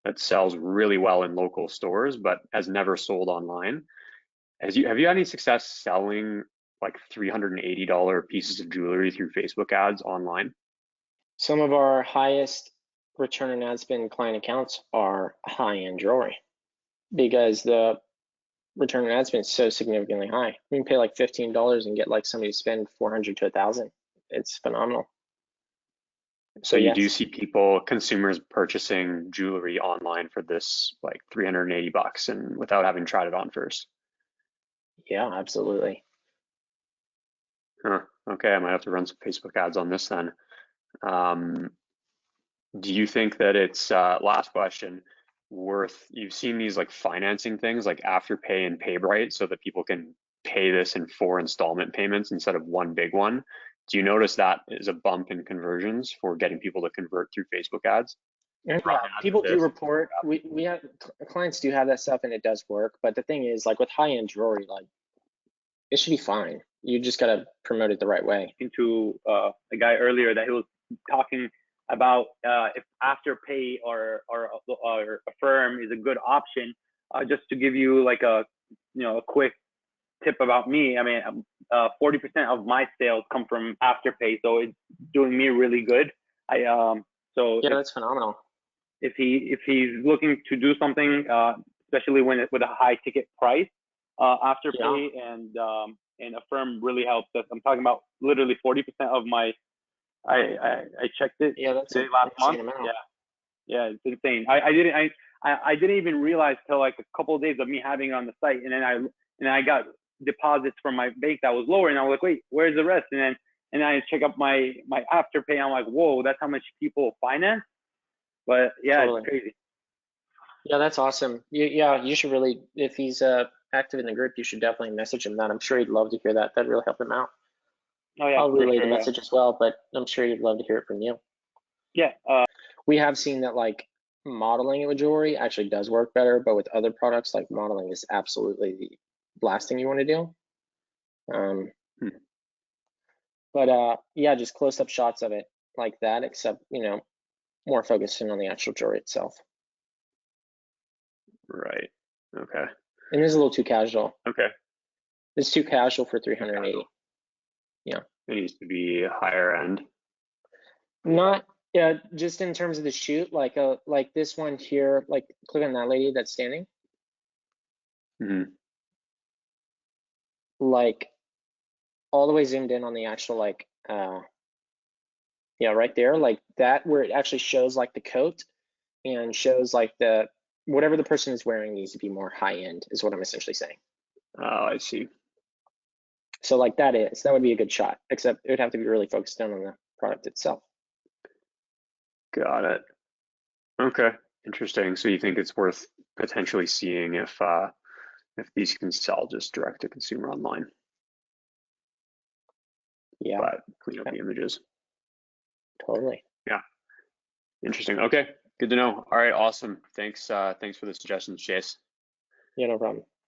that sells really well in local stores, but has never sold online. Have you had any success selling like $380 pieces of jewelry through Facebook ads online? Some of our highest return on ad spend client accounts are high-end jewelry because the return on ad spend is so significantly high. We can pay like $15 and get like somebody to spend 400 to 1,000. It's phenomenal. So you do Yes, see people, consumers purchasing jewelry online for this like $380 and without having tried it on first. yeah, absolutely. Huh. Okay, I might have to run some Facebook ads on this then. Um, do you think that it's last question worth? You've seen these like financing things like AfterPay and PayBright, so that people can pay this in 4 installment payments instead of one big one. Do you notice that is a bump in conversions for getting people to convert through Facebook ads? And Run yeah, ads people with do this. report. We have clients do have that stuff and it does work. But the thing is, like with high-end jewelry, like it should be fine. You just gotta promote it the right way. To a guy earlier that he was talking about if Afterpay or a firm is a good option. Just to give you like a a quick tip about me. I mean, 40% of my sales come from Afterpay, so it's doing me really good. I so Yeah, that's phenomenal. if he's looking to do something, especially with a high ticket price, Yeah, Afterpay and Affirm really helps us. I'm talking about literally 40% of my. I checked it yeah, that's today an last month. insane amount. Yeah, it's insane. I didn't even realize till like a couple of days of me having it on the site, and then I got deposits from my bank that was lower, and I was like, wait, where's the rest? And I check up my Afterpay. I'm like, whoa, that's how much people finance. But yeah, it's Totally. crazy. Yeah, that's awesome. Yeah, you should really, if he's active in the group, you should definitely message him that. I'm sure he'd love to hear that. That'd really help him out. Oh yeah, I'll for relay the sure. message as well, but I'm sure he'd love to hear it from you. Yeah. We have seen that like modeling it with jewelry actually does work better, but with other products, like modeling is absolutely the last thing you want to do. Um, Hmm. but yeah, just close-up shots of it like that, except more focusing on the actual jewelry itself. Right. Okay. And it's a little too casual. Okay. It's too casual for Too 380. casual. Yeah. It needs to be higher end. Not just in terms of the shoot, like this one here, like click on that lady that's standing. Hmm. Like all the way zoomed in on the actual like yeah, right there, like that where it actually shows like the coat and shows like the whatever the person is wearing needs to be more high end is what I'm essentially saying. Oh, I see. So like that would be a good shot, except it would have to be really focused down on the product itself. Got it. Okay. Interesting. So you think it's worth potentially seeing if these can sell just direct to consumer online, Yeah, but clean up the images. totally. Yeah. Interesting. Okay. Good to know. All right. Awesome. Thanks. Thanks for the suggestions, Chase. Yeah, no problem.